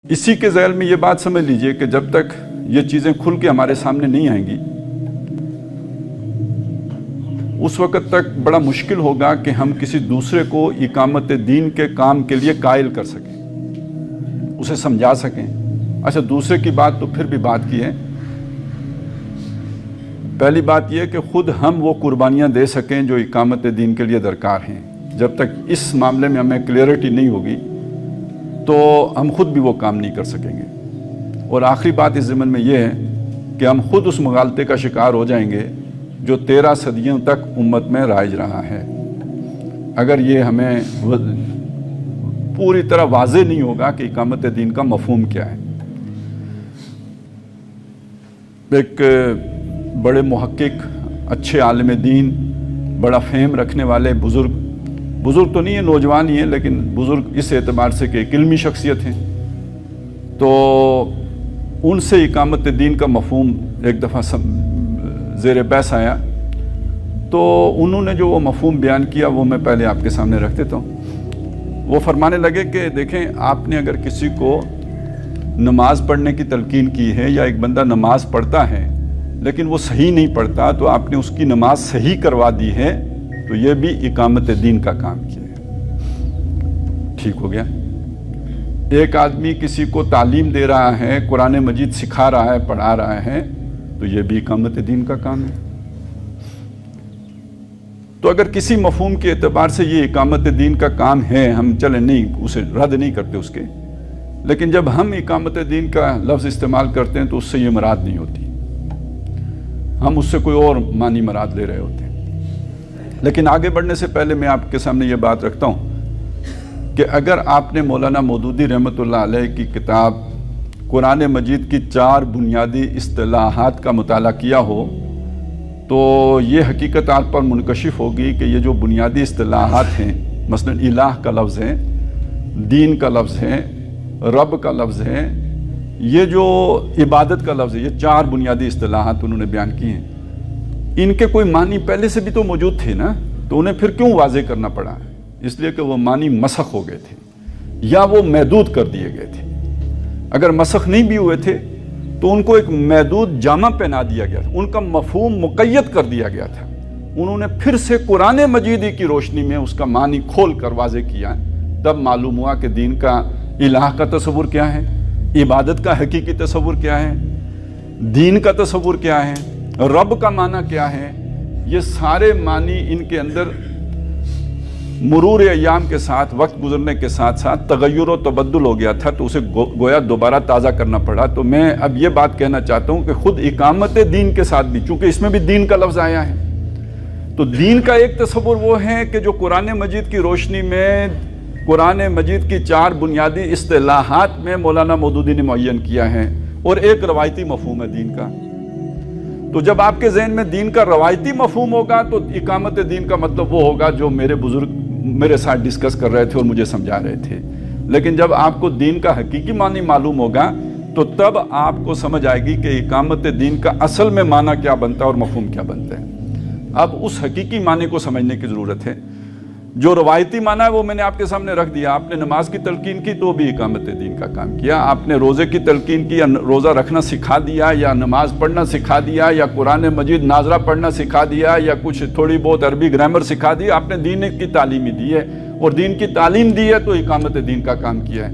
اسی کے ذیل میں یہ بات سمجھ لیجئے کہ جب تک یہ چیزیں کھل کے ہمارے سامنے نہیں آئیں گی اس وقت تک بڑا مشکل ہوگا کہ ہم کسی دوسرے کو اقامت دین کے کام کے لیے قائل کر سکیں، اسے سمجھا سکیں۔ اچھا، دوسرے کی بات تو پھر بھی بات کی ہے۔ پہلی بات یہ کہ خود ہم وہ قربانیاں دے سکیں جو اقامت دین کے لیے درکار ہیں۔ جب تک اس معاملے میں ہمیں کلیئرٹی نہیں ہوگی تو ہم خود بھی وہ کام نہیں کر سکیں گے۔ اور آخری بات اس ضمن میں یہ ہے کہ ہم خود اس مغالطے کا شکار ہو جائیں گے جو 13 صدیوں تک امت میں رائج رہا ہے۔ اگر یہ ہمیں پوری طرح واضح نہیں ہوگا کہ اقامت دین کا مفہوم کیا ہے۔ ایک بڑے محقق، اچھے عالم دین، بڑا فہم رکھنے والے بزرگ تو نہیں ہیں، نوجوان ہی ہیں، لیکن بزرگ اس اعتبار سے کہ ایک علمی شخصیت ہیں، تو ان سے اقامت دین کا مفہوم ایک دفعہ زیر بحث آیا، تو انہوں نے جو وہ مفہوم بیان کیا وہ میں پہلے آپ کے سامنے رکھ دیتا ہوں۔ وہ فرمانے لگے کہ دیکھیں، آپ نے اگر کسی کو نماز پڑھنے کی تلقین کی ہے یا ایک بندہ نماز پڑھتا ہے لیکن وہ صحیح نہیں پڑھتا تو آپ نے اس کی نماز صحیح کروا دی ہے، تو یہ بھی اقامت دین کا کام کیا ہے۔ ٹھیک ہو گیا۔ ایک آدمی کسی کو تعلیم دے رہا ہے، قرآن مجید سکھا رہا ہے، پڑھا رہا ہے، تو یہ بھی اقامت دین کا کام ہے۔ تو اگر کسی مفہوم کے اعتبار سے یہ اقامت دین کا کام ہے، ہم چلیں نہیں، اسے رد نہیں کرتے اس کے، لیکن جب ہم اقامت دین کا لفظ استعمال کرتے ہیں تو اس سے یہ مراد نہیں ہوتی، ہم اس سے کوئی اور معنی مراد لے رہے ہوتے ہیں۔ لیکن آگے بڑھنے سے پہلے میں آپ کے سامنے یہ بات رکھتا ہوں کہ اگر آپ نے مولانا مودودی رحمۃ اللہ علیہ کی کتاب قرآن مجید کی 4 بنیادی اصطلاحات کا مطالعہ کیا ہو تو یہ حقیقت آپ پر منکشف ہوگی کہ یہ جو بنیادی اصطلاحات ہیں، مثلا الہ کا لفظ ہے، دین کا لفظ ہے، رب کا لفظ ہے، یہ جو عبادت کا لفظ ہے، یہ 4 بنیادی اصطلاحات انہوں نے بیان کی ہیں۔ ان کے کوئی معنی پہلے سے بھی تو موجود تھے نا، تو انہیں پھر کیوں واضح کرنا پڑا؟ اس لیے کہ وہ معنی مسخ ہو گئے تھے یا وہ محدود کر دیے گئے تھے۔ اگر مسخ نہیں بھی ہوئے تھے تو ان کو ایک محدود جامہ پہنا دیا گیا تھا، ان کا مفہوم مقید کر دیا گیا تھا۔ انہوں نے پھر سے قرآن مجید کی روشنی میں اس کا معنی کھول کر واضح کیا، تب معلوم ہوا کہ دین کا الہ کا تصور کیا ہے، عبادت کا حقیقی تصور کیا ہے، دین کا تصور کیا ہے، رب کا معنی کیا ہے۔ یہ سارے معنی ان کے اندر مرور ایام کے ساتھ، وقت گزرنے کے ساتھ ساتھ تغیر و تبدل ہو گیا تھا، تو اسے گویا دوبارہ تازہ کرنا پڑا۔ تو میں اب یہ بات کہنا چاہتا ہوں کہ خود اقامت دین کے ساتھ بھی، چونکہ اس میں بھی دین کا لفظ آیا ہے، تو دین کا ایک تصور وہ ہے کہ جو قرآن مجید کی روشنی میں قرآن مجید کی 4 بنیادی اصطلاحات میں مولانا مودودی نے معین کیا ہے، اور ایک روایتی مفہوم ہے دین کا۔ تو جب آپ کے ذہن میں دین کا روایتی مفہوم ہوگا تو اقامت دین کا مطلب وہ ہوگا جو میرے بزرگ میرے ساتھ ڈسکس کر رہے تھے اور مجھے سمجھا رہے تھے۔ لیکن جب آپ کو دین کا حقیقی معنی معلوم ہوگا تو تب آپ کو سمجھ آئے گی کہ اقامت دین کا اصل میں معنی کیا بنتا ہے اور مفہوم کیا بنتا ہے۔ اب اس حقیقی معنی کو سمجھنے کی ضرورت ہے۔ جو روایتی معنی ہے وہ میں نے آپ کے سامنے رکھ دیا۔ آپ نے نماز کی تلقین کی تو بھی اقامت دین کا کام کیا، آپ نے روزے کی تلقین کی یا روزہ رکھنا سکھا دیا یا نماز پڑھنا سکھا دیا یا قرآن مجید ناظرہ پڑھنا سکھا دیا یا کچھ تھوڑی بہت عربی گرامر سکھا دی، آپ نے دین کی تعلیم ہی دی ہے، اور دین کی تعلیم دی ہے تو اقامت دین کا کام کیا ہے۔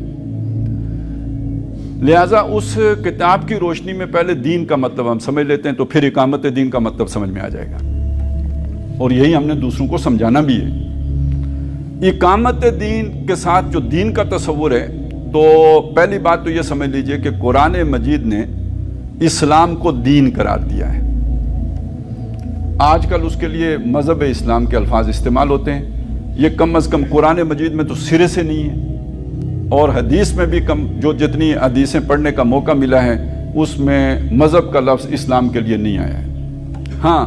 لہٰذا اس کتاب کی روشنی میں پہلے دین کا مطلب ہم سمجھ لیتے ہیں تو پھر اقامت دین کا مطلب سمجھ میں آ جائے گا، اور یہی ہم نے دوسروں کو سمجھانا بھی ہے۔ اقامت دین کے ساتھ جو دین کا تصور ہے، تو پہلی بات تو یہ سمجھ لیجئے کہ قرآن مجید نے اسلام کو دین قرار دیا ہے۔ آج کل اس کے لیے مذہب اسلام کے الفاظ استعمال ہوتے ہیں، یہ کم از کم قرآن مجید میں تو سرے سے نہیں ہے، اور حدیث میں بھی کم، جو جتنی حدیثیں پڑھنے کا موقع ملا ہے اس میں مذہب کا لفظ اسلام کے لیے نہیں آیا ہے۔ ہاں،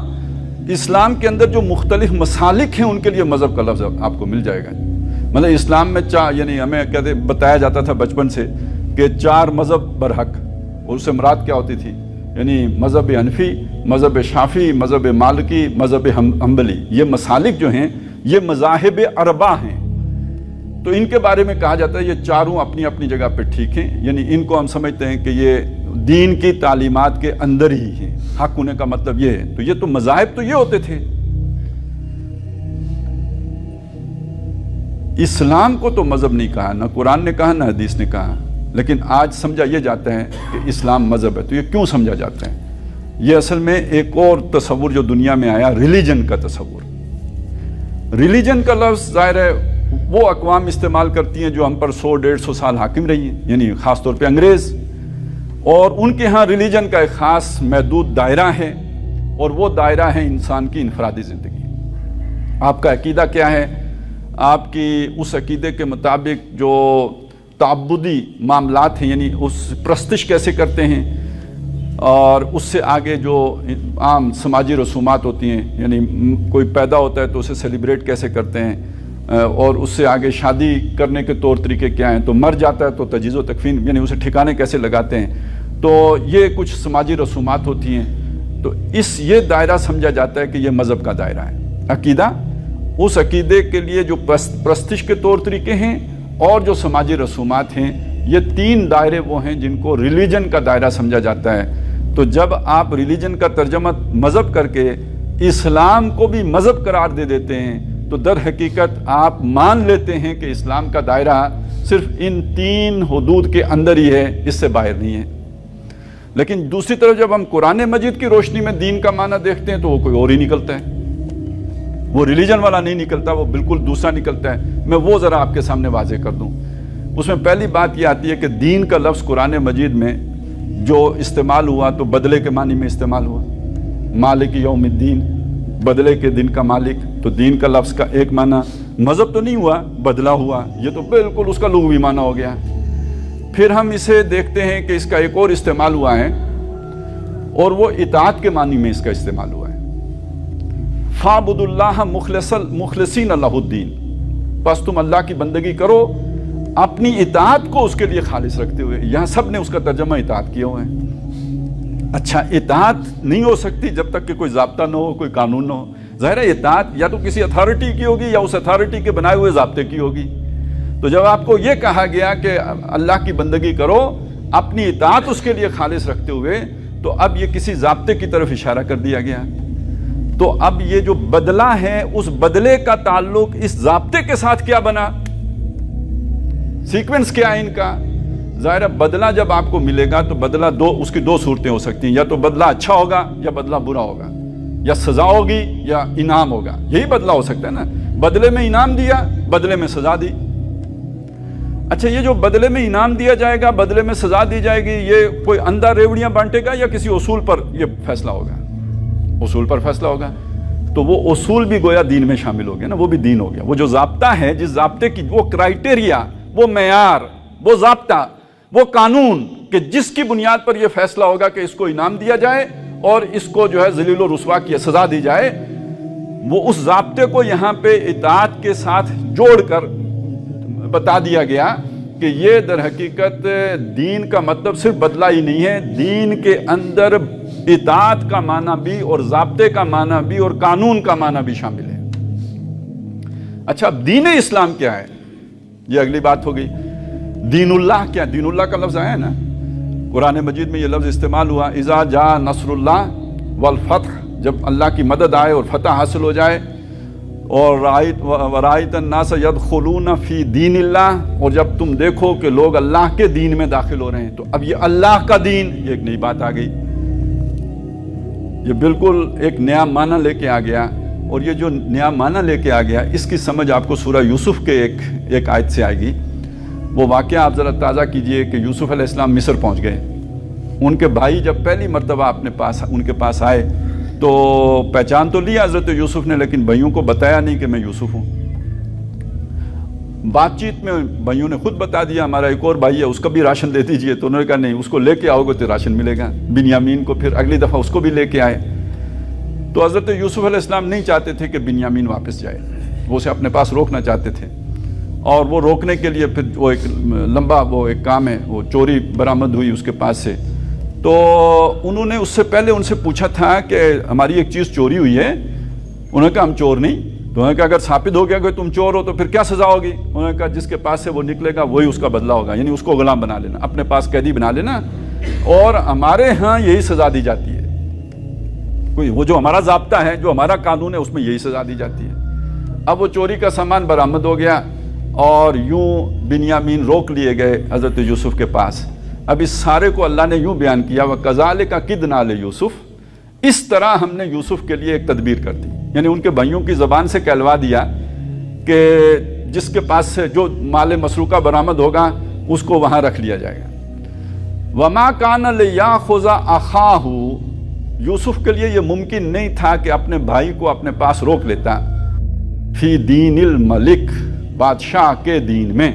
اسلام کے اندر جو مختلف مسالک ہیں ان کے لیے مذہب کا لفظ آپ کو مل جائے گا۔ مطلب اسلام میں یعنی ہمیں بتایا جاتا تھا بچپن سے کہ 4 مذہب برحق، اور اس سے مراد کیا ہوتی تھی، یعنی مذہب حنفی، مذہب شافعی، مذہب مالکی، مذہب حنبلی، یہ مسالک جو ہیں یہ مذاہب اربع ہیں۔ تو ان کے بارے میں کہا جاتا ہے یہ چاروں اپنی اپنی جگہ پہ ٹھیک ہیں، یعنی ان کو ہم سمجھتے ہیں کہ یہ دین کی تعلیمات کے اندر ہی ہیں، حق ہونے کا مطلب یہ ہے۔ تو یہ تو مذاہب تو یہ ہوتے تھے، اسلام کو تو مذہب نہیں کہا، نہ قرآن نے کہا نہ حدیث نے کہا، لیکن آج سمجھا یہ جاتا ہے کہ اسلام مذہب ہے۔ تو یہ کیوں سمجھا جاتا ہے؟ یہ اصل میں ایک اور تصور جو دنیا میں آیا، ریلیجن کا تصور۔ ریلیجن کا لفظ ظاہر ہے وہ اقوام استعمال کرتی ہیں جو ہم پر 100-150 سال حاکم رہی ہیں، یعنی خاص طور پہ انگریز، اور ان کے ہاں ریلیجن کا ایک خاص محدود دائرہ ہے، اور وہ دائرہ ہے انسان کی انفرادی زندگی۔ آپ کا عقیدہ کیا ہے، آپ کی اس عقیدے کے مطابق جو تعبدی معاملات ہیں، یعنی اس پرستش کیسے کرتے ہیں، اور اس سے آگے جو عام سماجی رسومات ہوتی ہیں، یعنی کوئی پیدا ہوتا ہے تو اسے سیلیبریٹ کیسے کرتے ہیں، اور اس سے آگے شادی کرنے کے طور طریقے کیا ہیں، تو مر جاتا ہے تو تجہیز و تکفین یعنی اسے ٹھکانے کیسے لگاتے ہیں، تو یہ کچھ سماجی رسومات ہوتی ہیں۔ تو یہ دائرہ سمجھا جاتا ہے کہ یہ مذہب کا دائرہ ہے۔ عقیدہ اس عقیدے کے لیے جو پرستش کے طور طریقے ہیں اور جو سماجی رسومات ہیں، یہ 3 دائرے وہ ہیں جن کو ریلیجن کا دائرہ سمجھا جاتا ہے۔ تو جب آپ ریلیجن کا ترجمہ مذہب کر کے اسلام کو بھی مذہب قرار دے دیتے ہیں، تو در حقیقت آپ مان لیتے ہیں کہ اسلام کا دائرہ صرف ان 3 حدود کے اندر ہی ہے، اس سے باہر نہیں ہے۔ لیکن دوسری طرف جب ہم قرآن مجید کی روشنی میں دین کا معنی دیکھتے ہیں تو وہ کوئی اور ہی نکلتا ہے، وہ ریلیجن والا نہیں نکلتا، وہ بالکل دوسرا نکلتا ہے۔ میں وہ ذرا آپ کے سامنے واضح کر دوں۔ اس میں پہلی بات یہ آتی ہے کہ دین کا لفظ قرآن مجید میں جو استعمال ہوا تو بدلے کے معنی میں استعمال ہوا، مالک یوم الدین، بدلے کے دن کا مالک۔ تو دین کا لفظ کا ایک معنی مذہب تو نہیں ہوا، بدلہ ہوا، یہ تو بالکل اس کا لغوی معنی ہو گیا۔ پھر ہم اسے دیکھتے ہیں کہ اس کا ایک اور استعمال ہوا ہے، اور وہ اطاعت کے معنی میں اس کا استعمال ہوا ہے۔ فَاعْبُدُوا اللَّهَ مُخْلِصِينَ لَهُ الدِّينَ، بس تم اللہ کی بندگی کرو اپنی اطاعت کو اس کے لیے خالص رکھتے ہوئے۔ یہاں سب نے اس کا ترجمہ اطاعت کیا ہوا ہے۔ اچھا، اطاعت نہیں ہو سکتی جب تک کہ کوئی ضابطہ نہ ہو، کوئی قانون نہ ہو۔ ظاہر ہے اطاعت یا تو کسی اتھارٹی کی ہوگی یا اس اتھارٹی کے بنائے ہوئے ضابطے کی ہوگی۔ تو جب آپ کو یہ کہا گیا کہ اللہ کی بندگی کرو اپنی اطاعت اس کے لیے خالص رکھتے ہوئے، تو اب یہ کسی ضابطے کی طرف اشارہ کر دیا گیا۔ تو اب یہ جو بدلہ ہے، اس بدلے کا تعلق اس ضابطے کے ساتھ کیا بنا، سیکوینس کیا ہے ان کا؟ ظاہر ہے بدلہ جب آپ کو ملے گا تو بدلہ اس کی 2 صورتیں ہو سکتی ہیں، یا تو بدلہ اچھا ہوگا یا بدلہ برا ہوگا، یا سزا ہوگی یا انعام ہوگا، یہی بدلہ ہو سکتا ہے نا۔ بدلے میں انعام دیا، بدلے میں سزا دی۔ اچھا، یہ جو بدلے میں انعام دیا جائے گا، بدلے میں سزا دی جائے گی، یہ کوئی اندھا ریوڑیاں بانٹے گا یا کسی اصول پر یہ فیصلہ ہوگا؟ اصول پر فیصلہ ہوگا۔ تو وہ اصول بھی گویا دین میں شامل ہو گیا نا، وہ بھی دین ہو گیا۔ وہ جو ضابطہ ہے، جس ضابطے کی وہ کرائٹیریا، وہ معیار، وہ ضابطہ، وہ قانون کہ جس کی بنیاد پر یہ فیصلہ ہوگا کہ اس کو انعام دیا جائے اور اس کو جو ہے ذلیل و رسوا کی سزا دی جائے، وہ اس ضابطے کو یہاں پہ اطاعت کے ساتھ جوڑ کر بتا دیا گیا کہ یہ در حقیقت دین کا مطلب صرف بدلہ ہی نہیں ہے، دین کے اندر اطاعت کا معنی بھی اور ضابطے کا معنی بھی اور قانون کا معنی بھی شامل ہے۔ اچھا، اب دین اسلام کیا ہے؟ یہ اگلی بات ہو گئی۔ دین اللہ کیا؟ دین اللہ کا لفظ آیا ہے نا قرآن مجید میں، یہ لفظ استعمال ہوا، اذا جاء نصر اللہ والفتح، جب اللہ کی مدد آئے اور فتح حاصل ہو جائے، اور رأیت الناس يدخلون فی دین اللہ، اور جب تم دیکھو کہ لوگ اللہ کے دین میں داخل ہو رہے ہیں۔ تو اب یہ اللہ کا دین، یہ ایک نئی بات آ گئی، یہ بالکل ایک نیا معنی لے کے آ گیا۔ اور یہ جو نیا معنی لے کے آ گیا، اس کی سمجھ آپ کو سورہ یوسف کے ایک آیت سے آئے گی۔ وہ واقعہ آپ ذرا تازہ کیجئے کہ یوسف علیہ السلام مصر پہنچ گئے۔ ان کے بھائی جب پہلی مرتبہ ان کے پاس آئے تو پہچان تو لیا حضرت یوسف نے، لیکن بھائیوں کو بتایا نہیں کہ میں یوسف ہوں۔ بات چیت میں بھائیوں نے خود بتا دیا ہمارا ایک اور بھائی ہے، اس کا بھی راشن دے دیجئے۔ تو انہوں نے کہا نہیں، اس کو لے کے آؤ گے تو راشن ملے گا۔ بنیامین کو پھر اگلی دفعہ اس کو بھی لے کے آئے۔ تو حضرت یوسف علیہ السلام نہیں چاہتے تھے کہ بنیامین واپس جائے، وہ اسے اپنے پاس روکنا چاہتے تھے، اور وہ روکنے کے لیے پھر وہ ایک لمبا وہ ایک کام ہے، وہ چوری برآمد ہوئی اس کے پاس سے۔ تو انہوں نے اس سے پہلے ان سے پوچھا تھا کہ ہماری ایک چیز چوری ہوئی ہے، انہوں نے کہا ہم چور نہیں۔ تو انہوں نے کہا اگر ثابت ہو گیا کہ تم چور ہو تو پھر کیا سزا ہوگی؟ انہوں نے کہا جس کے پاس سے وہ نکلے گا وہی اس کا بدلہ ہوگا، یعنی اس کو غلام بنا لینا، اپنے پاس قیدی بنا لینا، اور ہمارے ہاں یہی سزا دی جاتی ہے، کوئی وہ جو ہمارا ضابطہ ہے، جو ہمارا قانون ہے، اس میں یہی سزا دی جاتی ہے۔ اب وہ چوری کا سامان برآمد ہو گیا اور یوں بنیامین روک لیے گئے حضرت یوسف کے پاس۔ اب اس سارے کو اللہ نے یوں بیان کیا وَكَذَلِكَ كِدْنَا لِيُوسُفَ، اس طرح ہم نے یوسف کے لیے ایک تدبیر کر دی، یعنی ان کے بھائیوں کی زبان سے کہلوا دیا کہ جس کے پاس سے جو مال مسروقہ برآمد ہوگا اس کو وہاں رکھ لیا جائے گا۔ وَمَا كَانَ لِيَأْخُذَ أَخَاهُ، یوسف کے لیے یہ ممکن نہیں تھا کہ اپنے بھائی کو اپنے پاس روک لیتا، فی دین الملک، بادشاہ کے دین میں۔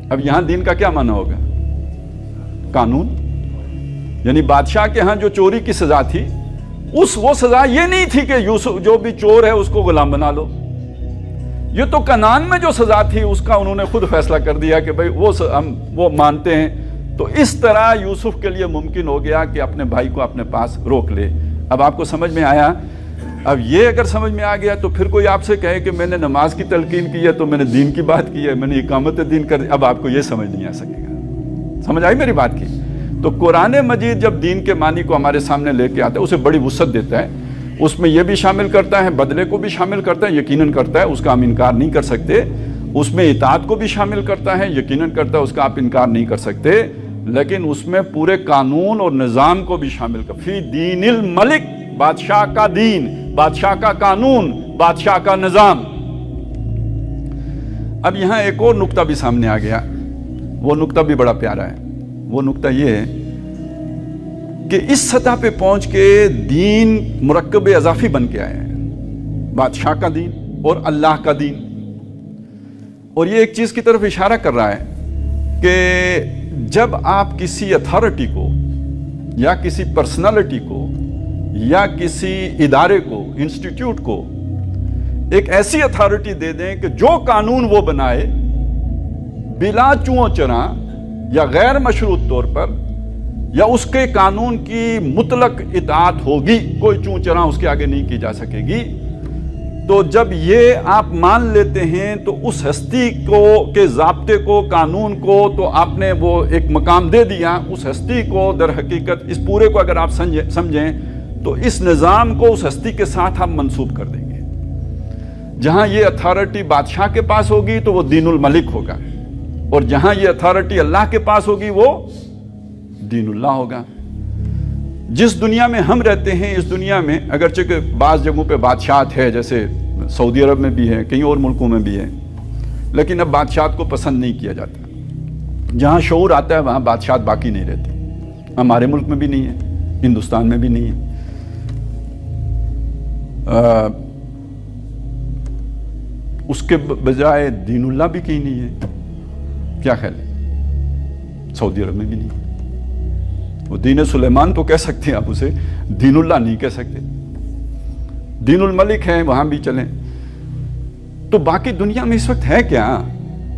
اب یہاں دین کا کیا معنی ہوگا؟ قانون، یعنی بادشاہ کے ہاں جو چوری کی سزا تھی وہ سزا یہ نہیں تھی کہ یوسف جو بھی چور ہے اس کو غلام بنا لو، یہ تو کنعان میں جو سزا تھی اس کا انہوں نے خود فیصلہ کر دیا کہ بھئی ہم وہ مانتے ہیں۔ تو اس طرح یوسف کے لیے ممکن ہو گیا کہ اپنے بھائی کو اپنے پاس روک لے۔ اب آپ کو سمجھ میں آیا؟ اب یہ اگر سمجھ میں آ گیا تو پھر کوئی آپ سے کہے کہ میں نے نماز کی تلقین کی ہے تو میں نے دین کی بات کی ہے، میں نے اقامت دین کر دی، اب آپ کو یہ سمجھ نہیں آ سکے گا۔ سمجھ آئی میری بات کی؟ تو قرآن مجید جب دین کے معنی کو ہمارے سامنے لے کے آتا ہے اسے بڑی وسعت دیتا ہے، اس میں یہ بھی شامل کرتا ہے، بدلے کو بھی شامل کرتا ہے، یقیناً کرتا ہے، اس کا ہم انکار نہیں کر سکتے، اس میں اطاعت کو بھی شامل کرتا ہے، یقیناً کرتا ہے، اس کا آپ انکار نہیں کر سکتے، لیکن اس میں پورے قانون اور نظام کو بھی شامل کر، فی دین الملک، بادشاہ کا دین، بادشاہ کا قانون، بادشاہ کا نظام۔ اب یہاں ایک اور نقطہ بھی سامنے آ گیا، وہ نقطہ بھی بڑا پیارا ہے۔ وہ نقطہ یہ ہے کہ اس سطح پہ پہنچ کے دین مرکب اضافی بن کے آیا ہے، بادشاہ کا دین اور اللہ کا دین، اور یہ ایک چیز کی طرف اشارہ کر رہا ہے کہ جب آپ کسی اتھارٹی کو یا کسی پرسنالٹی کو یا کسی ادارے کو، انسٹیٹیوٹ کو ایک ایسی اتھارٹی دے دیں کہ جو قانون وہ بنائے بلا چوں چراں یا غیر مشروط طور پر، یا اس کے قانون کی مطلق اطاعت ہوگی، کوئی چوں چراں اس کے آگے نہیں کی جا سکے گی، تو جب یہ آپ مان لیتے ہیں تو اس ہستی کو کے ضابطے کو، قانون کو تو آپ نے وہ ایک مقام دے دیا، اس ہستی کو در حقیقت اس پورے کو اگر آپ سمجھیں تو اس نظام کو اس ہستی کے ساتھ ہم منسوب کر دیں گے۔ جہاں یہ اتھارٹی بادشاہ کے پاس ہوگی تو وہ دین الملک ہوگا، اور جہاں یہ اتھارٹی اللہ کے پاس ہوگی وہ دین اللہ ہوگا۔ جس دنیا میں ہم رہتے ہیں، اس دنیا میں اگرچہ کہ بعض جگہوں پہ بادشاہت ہے، جیسے سعودی عرب میں بھی ہے، کئی اور ملکوں میں بھی ہے، لیکن اب بادشاہت کو پسند نہیں کیا جاتا۔ جہاں شعور آتا ہے وہاں بادشاہت باقی نہیں رہتی، ہمارے ملک میں بھی نہیں ہے، ہندوستان میں بھی نہیں ہے۔ اس کے بجائے دین اللہ بھی کہیں نہیں ہے، کیا خیال ہے؟ سعودی عرب میں بھی نہیں، وہ دین سلیمان تو کہہ سکتے ہیں آپ اسے، دین اللہ نہیں کہہ سکتے، دین الملک ہے، وہاں بھی چلیں۔ تو باقی دنیا میں اس وقت ہے کیا؟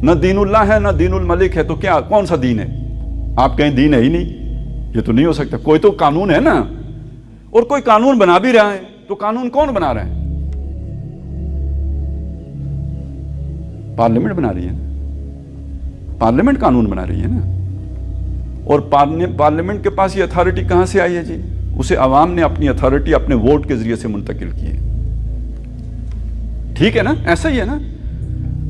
نہ دین اللہ ہے نہ دین الملک ہے، تو کیا کون سا دین ہے؟ آپ کہیں دین ہے ہی نہیں، یہ تو نہیں ہو سکتا، کوئی تو قانون ہے نا، اور کوئی قانون بنا بھی رہا ہے، تو قانون کون بنا رہا ہے؟ پارلیمنٹ بنا رہی ہے، پارلیمنٹ قانون بنا رہی ہے نا، اور پارلیمنٹ کے پاس یہ اتھارٹی کہاں سے آئی ہے جی؟ اسے عوام نے اپنی اتھارٹی اپنے ووٹ کے ذریعے سے منتقل کی ہے، ٹھیک ہے نا؟ ایسا ہی ہے نا،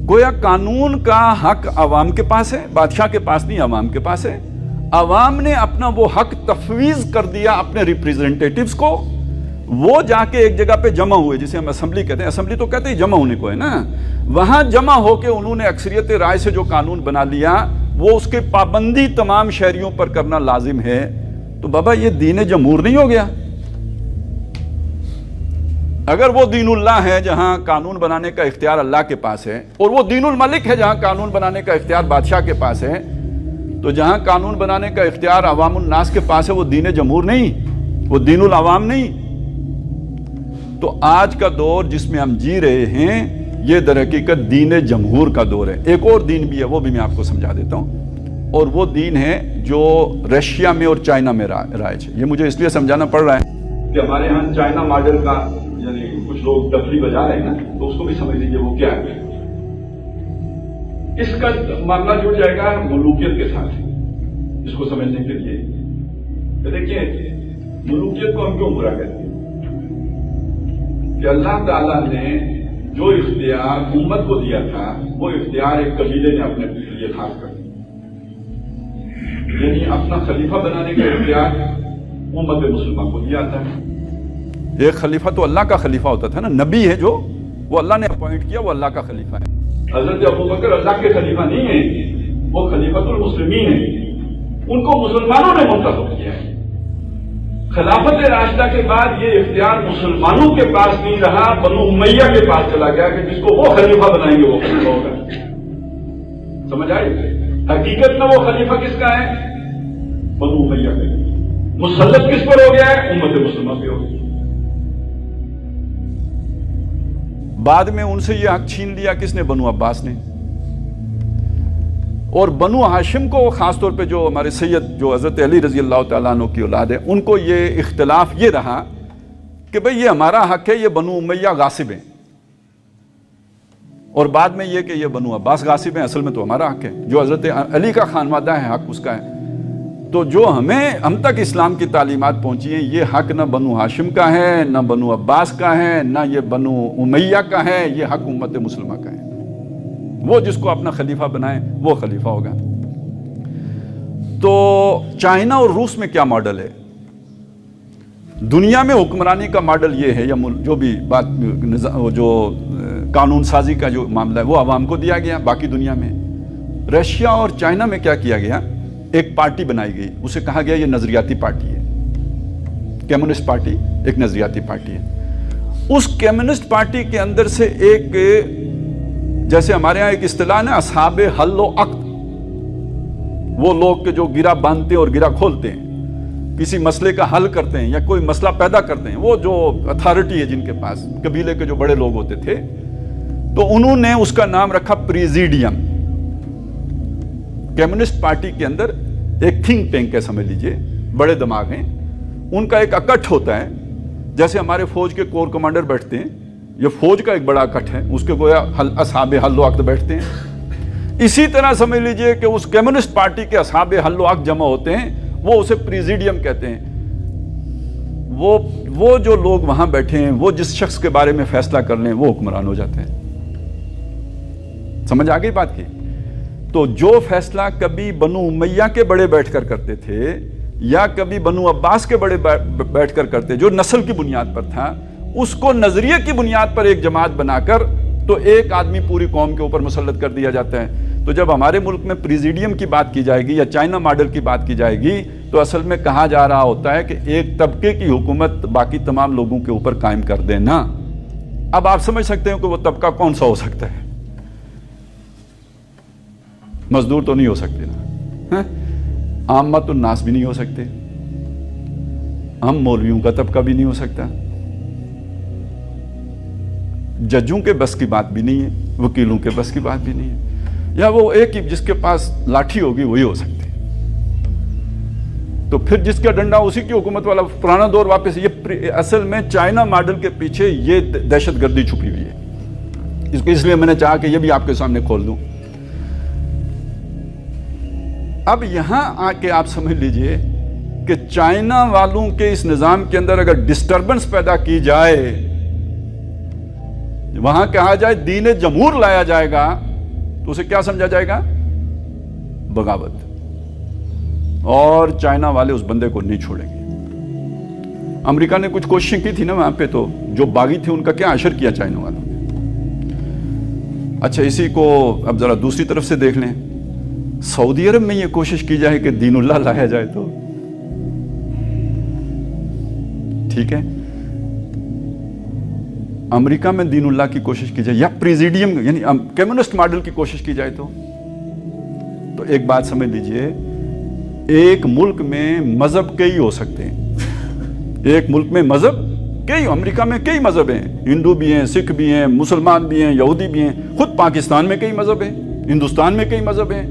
گویا قانون کا حق عوام کے پاس ہے، بادشاہ کے پاس نہیں، عوام کے پاس ہے۔ عوام نے اپنا وہ حق تفویض کر دیا اپنے ریپریزنٹیٹیوز کو، وہ جا کے ایک جگہ پہ جمع ہوئے، جسے ہم اسمبلی کہتے ہیں، اسمبلی تو کہتے ہیں جمع ہونے کو ہے نا، وہاں جمع ہو کے انہوں نے اکثریت رائے سے جو قانون بنا لیا، وہ اس کے پابندی تمام شہریوں پر کرنا لازم ہے۔ تو بابا یہ دین جمہور نہیں ہو گیا؟ اگر وہ دین اللہ ہے جہاں قانون بنانے کا اختیار اللہ کے پاس ہے، اور وہ دین الملک ہے جہاں قانون بنانے کا اختیار بادشاہ کے پاس ہے، تو جہاں قانون بنانے کا اختیار عوام الناس کے پاس ہے وہ دین جمہور نہیں، وہ دین العوام نہیں۔ تو آج کا دور جس میں ہم جی رہے ہیں یہ در حقیقت دین جمہور کا دور ہے۔ ایک اور دین بھی ہے، وہ بھی میں آپ کو سمجھا دیتا ہوں، اور وہ دین ہے جو رشیا میں اور چائنا میں رائج ہے۔ یہ مجھے اس لیے سمجھانا پڑ رہا ہے کہ ہمارے ہاں چائنا ماڈل کا یعنی کچھ لوگ ڈفلی بجا رہے ہیں نا، تو اس کو بھی سمجھ لیجیے وہ کیا ہے. اس کا معاملہ جڑ جائے گا ملوکیت کے ساتھ. اس کو سمجھنے کے لیے دیکھیے ملوکیت کو ہم کیوں برا کہتے ہیں کہ اللہ تعالیٰ نے جو اختیار امت کو دیا تھا وہ اختیار ایک قبیلے نے اپنے لیے خاص کر دیا. یعنی اپنا خلیفہ بنانے کا اختیار امت مسلمان کو دیا تھا. ایک خلیفہ تو اللہ کا خلیفہ ہوتا تھا نا، نبی ہے جو وہ اللہ نے اپوائنٹ کیا، وہ اللہ کا خلیفہ ہے. حضرت ابوبکر اللہ کے خلیفہ نہیں ہیں، وہ خلیفۃ المسلمین ہیں، ان کو مسلمانوں نے منتخب کیا ہے. خلافت راشدہ کے بعد یہ اختیار مسلمانوں کے پاس نہیں رہا، بنو امیہ کے پاس چلا گیا کہ جس کو وہ خلیفہ بنائیں گے وہ خلیفہ ہوگا. سمجھ آئی؟ حقیقت میں وہ خلیفہ کس کا ہے؟ بنو امیہ کا. مسلط کس پر ہو گیا ہے؟ امت مسلمہ پہ ہو گیا. بعد میں ان سے یہ حق چھین لیا کس نے؟ بنو عباس نے. اور بنو ہاشم کو خاص طور پہ جو ہمارے سید جو حضرت علی رضی اللہ تعالیٰ عنہ کی اولاد ہے، ان کو یہ اختلاف یہ رہا کہ بھئی یہ ہمارا حق ہے، یہ بنو امیہ غاصب ہیں. اور بعد میں یہ کہ یہ بنو عباس غاصب ہیں، اصل میں تو ہمارا حق ہے. جو حضرت علی کا خانوادہ ہے حق اس کا ہے. تو جو ہم تک اسلام کی تعلیمات پہنچی ہیں، یہ حق نہ بنو ہاشم کا ہے، نہ بنو عباس کا ہے، نہ یہ بنو امیہ کا ہے، یہ حق امت مسلمہ کا ہے. وہ جس کو اپنا خلیفہ بنائے وہ خلیفہ ہوگا. تو چائنا اور روس میں کیا ماڈل ہے؟ دنیا میں حکمرانی کا ماڈل یہ ہے، یا جو بھی بات جو قانون سازی کا جو معاملہ ہے وہ عوام کو دیا گیا. باقی دنیا میں رشیا اور چائنا میں کیا کیا گیا؟ ایک پارٹی بنائی گئی، اسے کہا گیا یہ نظریاتی پارٹی ہے. کمیونسٹ پارٹی ایک نظریاتی پارٹی ہے. اس کمیونسٹ پارٹی کے اندر سے ایک، جیسے ہمارے ہاں ایک اصطلاح ہے اصحاب حل و عقد، وہ لوگ کہ جو گرہ باندھتے اور گرہ کھولتے ہیں، کسی مسئلے کا حل کرتے ہیں یا کوئی مسئلہ پیدا کرتے ہیں، وہ جو اتھارٹی ہے جن کے پاس، قبیلے کے جو بڑے لوگ ہوتے تھے، تو انہوں نے اس کا نام رکھا پریزیڈیم. کمیونسٹ پارٹی کے اندر ایک تھنک ٹینک ہے، سمجھ لیجئے، بڑے دماغ ہیں، ان کا ایک اکٹھ ہوتا ہے. جیسے ہمارے فوج کے کور کمانڈر بیٹھتے ہیں، یہ فوج کا ایک بڑا اکٹھ ہے، اس کے گویا اصحاب حل و عقد بیٹھتے ہیں. اسی طرح سمجھ لیجئے کہ اس کمیونسٹ پارٹی کے اصحاب حل و عقد جمع ہوتے ہیں، وہ اسے پریزیڈیم کہتے ہیں. وہ جو لوگ وہاں بیٹھے ہیں، وہ جس شخص کے بارے میں فیصلہ کر لیں وہ حکمران ہو جاتے ہیں. سمجھ آ گئی بات کی؟ تو جو فیصلہ کبھی بنو امیہ کے بڑے بیٹھ کر کرتے تھے یا کبھی بنو عباس کے بڑے بیٹھ کر کرتے، جو نسل کی بنیاد پر تھا، اس کو نظریے کی بنیاد پر ایک جماعت بنا کر تو ایک آدمی پوری قوم کے اوپر مسلط کر دیا جاتا ہے. تو جب ہمارے ملک میں پریزیڈیم کی بات کی جائے گی یا چائنا ماڈل کی بات کی جائے گی، تو اصل میں کہا جا رہا ہوتا ہے کہ ایک طبقے کی حکومت باقی تمام لوگوں کے اوپر قائم کر دینا. اب آپ سمجھ سکتے ہیں کہ وہ طبقہ کون سا ہو سکتا ہے. مزدور تو نہیں ہو سکتے نا، عامت الناس بھی نہیں ہو سکتے، ہم مولویوں کا طبقہ بھی نہیں ہو سکتا، ججوں کے بس کی بات بھی نہیں ہے، وکیلوں کے بس کی بات بھی نہیں ہے، یا وہ ایک ہی جس کے پاس لاٹھی ہوگی وہی ہو سکتے. تو پھر جس کا ڈنڈا اسی کی حکومت والا پرانا دور واپس. یہ اصل میں چائنا ماڈل کے پیچھے یہ دہشت گردی چھپی ہوئی ہے. اس لیے میں نے چاہا کہ یہ بھی آپ کے سامنے کھول دوں. اب یہاں آ کے آپ سمجھ لیجئے کہ چائنا والوں کے اس نظام کے اندر اگر ڈسٹربنس پیدا کی جائے، وہاں کہا جائے دین جمہور لایا جائے گا، تو اسے کیا سمجھا جائے گا؟ بغاوت. اور چائنا والے اس بندے کو نہیں چھوڑیں گے. امریکہ نے کچھ کوششیں کی تھی نا وہاں پہ، تو جو باغی تھے ان کا کیا اشر کیا چائنا والوں نے. اچھا، اسی کو اب ذرا دوسری طرف سے دیکھ لیں. سعودی عرب میں یہ کوشش کی جائے کہ دین اللہ لایا جائے تو ٹھیک ہے، امریکہ میں دین اللہ کی کوشش کی جائے یا پریزیڈیم یعنی کمیونسٹ ماڈل کی کوشش کی جائے تو ایک بات سمجھ لیجئے، ایک ملک میں مذہب کئی ہو سکتے ہیں. ایک ملک میں مذہب کئی، امریکہ میں کئی مذہب ہیں، ہندو بھی ہیں، سکھ بھی ہیں، مسلمان بھی ہیں، یہودی بھی ہیں. خود پاکستان میں کئی مذہب ہیں، ہندوستان میں کئی مذہب ہیں.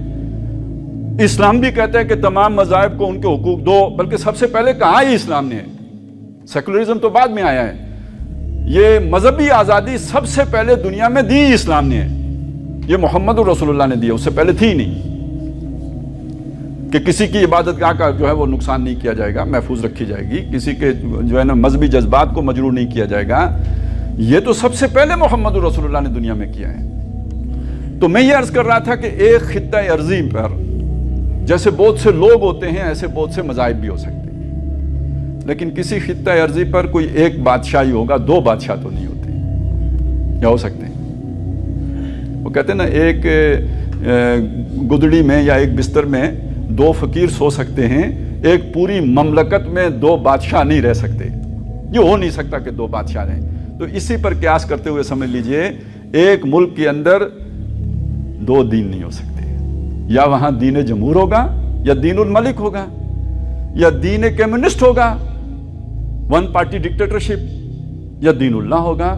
اسلام بھی کہتا ہے کہ تمام مذاہب کو ان کے حقوق دو، بلکہ سب سے پہلے کہا ہی اسلام نے ہے. سیکولرزم تو بعد میں آیا ہے. یہ مذہبی آزادی سب سے پہلے دنیا میں دی اسلام نے ہے، یہ محمد رسول اللہ نے دیا، اس سے پہلے تھی نہیں کہ کسی کی عبادت گاہ کا جو ہے وہ نقصان نہیں کیا جائے گا، محفوظ رکھی جائے گی، کسی کے جو ہے نا مذہبی جذبات کو مجروح نہیں کیا جائے گا، یہ تو سب سے پہلے محمد رسول اللہ نے دنیا میں کیا ہے۔ تو میں یہ عرض کر رہا تھا کہ ایک خطہ ارضی پر جیسے بہت سے لوگ ہوتے ہیں ایسے بہت سے مذاہب بھی ہو سکتے ہیں، لیکن کسی خطہ ارضی پر کوئی ایک بادشاہی ہوگا، دو بادشاہ تو نہیں ہوتے، یا ہو سکتے ہیں؟ وہ کہتے ہیں نا ایک گدڑی میں یا ایک بستر میں دو فقیر سو سکتے ہیں، ایک پوری مملکت میں دو بادشاہ نہیں رہ سکتے، یہ ہو نہیں سکتا کہ دو بادشاہ رہیں۔ تو اسی پر قیاس کرتے ہوئے سمجھ لیجئے ایک ملک کے اندر دو دین نہیں ہو سکتے، یا وہاں دین جمہور ہوگا یا دین الملک ہوگا یا دین کمیونسٹ ہوگا، ون پارٹی ڈکٹیٹرشپ، یا دین اللہ ہوگا۔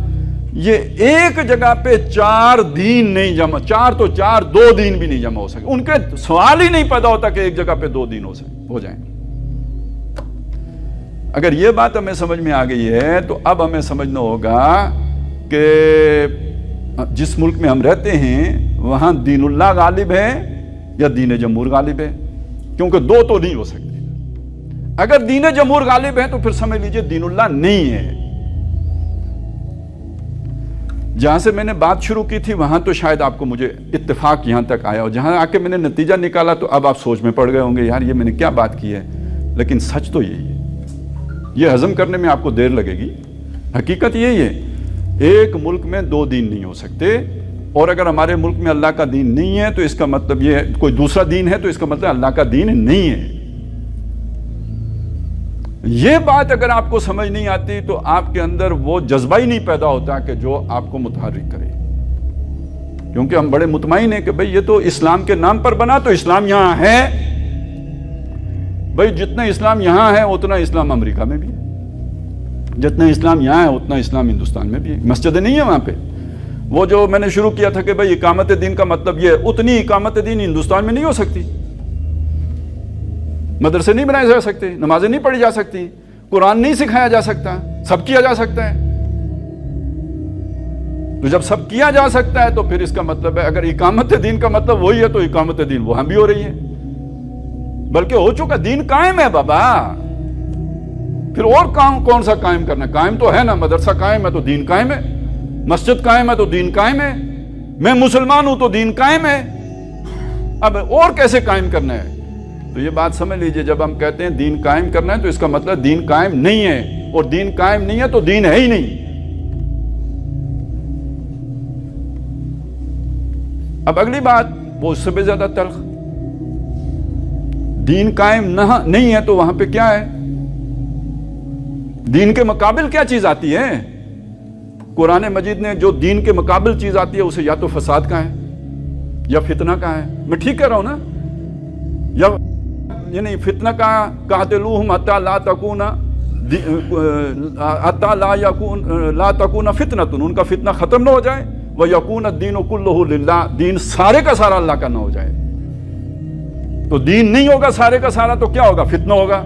یہ ایک جگہ پہ چار دین نہیں جمع، چار تو چار، دو دین بھی نہیں جمع ہو سکے، ان کے سوال ہی نہیں پیدا ہوتا کہ ایک جگہ پہ دو دین ہو جائیں۔ اگر یہ بات ہمیں سمجھ میں آ گئی ہے تو اب ہمیں سمجھنا ہوگا کہ جس ملک میں ہم رہتے ہیں وہاں دین اللہ غالب ہے یا دین جمہور غالب ہے، کیونکہ دو تو نہیں ہو سکتے۔ اگر دین جمہور غالب ہے تو پھر سمجھ لیجئے دین اللہ نہیں ہے۔ جہاں سے میں نے بات شروع کی تھی وہاں تو شاید آپ کو مجھے اتفاق یہاں تک آیا، اور جہاں آ کے میں نے نتیجہ نکالا تو اب آپ سوچ میں پڑ گئے ہوں گے یار یہ میں نے کیا بات کی ہے، لیکن سچ تو یہی ہے۔ یہ ہضم کرنے میں آپ کو دیر لگے گی، حقیقت یہی ہے، ایک ملک میں دو دین نہیں ہو سکتے، اور اگر ہمارے ملک میں اللہ کا دین نہیں ہے تو اس کا مطلب یہ ہے کوئی دوسرا دین ہے تو اس کا مطلب اللہ کا دین نہیں ہے۔ یہ بات اگر آپ کو سمجھ نہیں آتی تو آپ کے اندر وہ جذبہ ہی نہیں پیدا ہوتا کہ جو آپ کو متحرک کرے، کیونکہ ہم بڑے مطمئن ہیں کہ بھئی یہ تو اسلام کے نام پر بنا، تو اسلام یہاں ہے، بھئی جتنا اسلام یہاں ہے اتنا اسلام امریکہ میں بھی ہے، جتنا اسلام یہاں ہے اتنا اسلام ہندوستان میں بھی ہے، مسجد نہیں ہے وہاں پہ۔ وہ جو میں نے شروع کیا تھا کہ بھئی اقامت دین کا مطلب یہ، اتنی اقامت دین ہندوستان میں نہیں ہو سکتی، مدرسے نہیں بنائے جا سکتے، نمازیں نہیں پڑھی جا سکتی، قرآن نہیں سکھایا جا سکتا، سب کیا جا سکتا ہے۔ تو جب سب کیا جا سکتا ہے تو پھر اس کا مطلب ہے اگر اقامت دین کا مطلب وہی ہے تو اقامت دین وہاں بھی ہو رہی ہے، بلکہ ہو چکا، دین قائم ہے بابا، پھر اور کام کون سا قائم کرنا ہے؟ قائم تو ہے نا، مدرسہ قائم ہے تو دین قائم ہے، مسجد قائم ہے تو دین قائم ہے، میں مسلمان ہوں تو دین قائم ہے، اب اور کیسے قائم کرنا ہے؟ تو یہ بات سمجھ لیجئے، جب ہم کہتے ہیں دین قائم کرنا ہے تو اس کا مطلب دین قائم نہیں ہے، اور دین قائم نہیں ہے تو دین ہے ہی نہیں۔ اب اگلی بات وہ اس سے بھی زیادہ تلخ، دین قائم نہیں ہے تو وہاں پہ کیا ہے؟ دین کے مقابل کیا چیز آتی ہے؟ قرآن مجید نے جو دین کے مقابل چیز آتی ہے اسے یا تو فساد کہا ہے یا فتنہ کہا ہے، میں ٹھیک کہہ رہا ہوں نا؟ یا یعنی فتنہ کہا قاتلوہم حتی لا تکون فتنۃ، ان کا فتنہ ختم نہ ہو جائے، وَيَكُونَ الدِّينُ كُلُّهُ لِلَّهِ، دین سارے کا سارا اللہ کا نہ ہو جائے۔ تو دین نہیں ہوگا سارے کا سارا تو کیا ہوگا؟ فتنہ ہوگا۔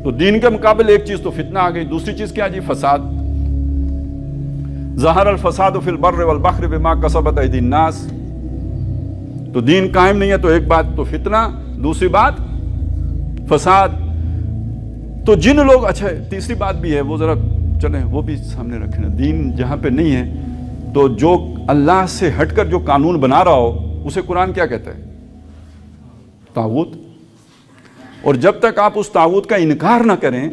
تو دین کے مقابل ایک چیز تو فتنہ آ گئی، دوسری چیز کیا جی؟ فساد۔ ظہر الفساد فی البر والبحر بما کسبت ایدی الناس، تو دین قائم نہیں ہے تو ایک بات تو فتنہ، دوسری بات فساد۔ تو جن لوگ، اچھا تیسری بات بھی ہے وہ ذرا چلیں وہ بھی سامنے رکھیں، دین جہاں پہ نہیں ہے تو جو اللہ سے ہٹ کر جو قانون بنا رہا ہو اسے قرآن کیا کہتا ہے؟ طاغوت۔ اور جب تک آپ اس طاغوت کا انکار نہ کریں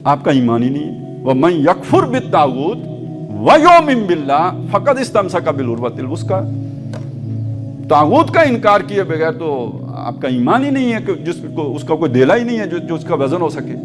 آپ کا ایمان ہی نہیں ہے۔ وَمَن يَكْفُرْ بِالطَّاغُوتِ وَيُؤْمِن بِاللَّهِ فَقَدِ اسْتَمْسَكَ بِالْعُرْوَةِ الْوُثْقَىٰ، طاغوت کا انکار کیے بغیر تو آپ کا ایمان ہی نہیں ہے کہ اس کا کوئی دیلا ہی نہیں ہے جو اس کا وزن ہو سکے۔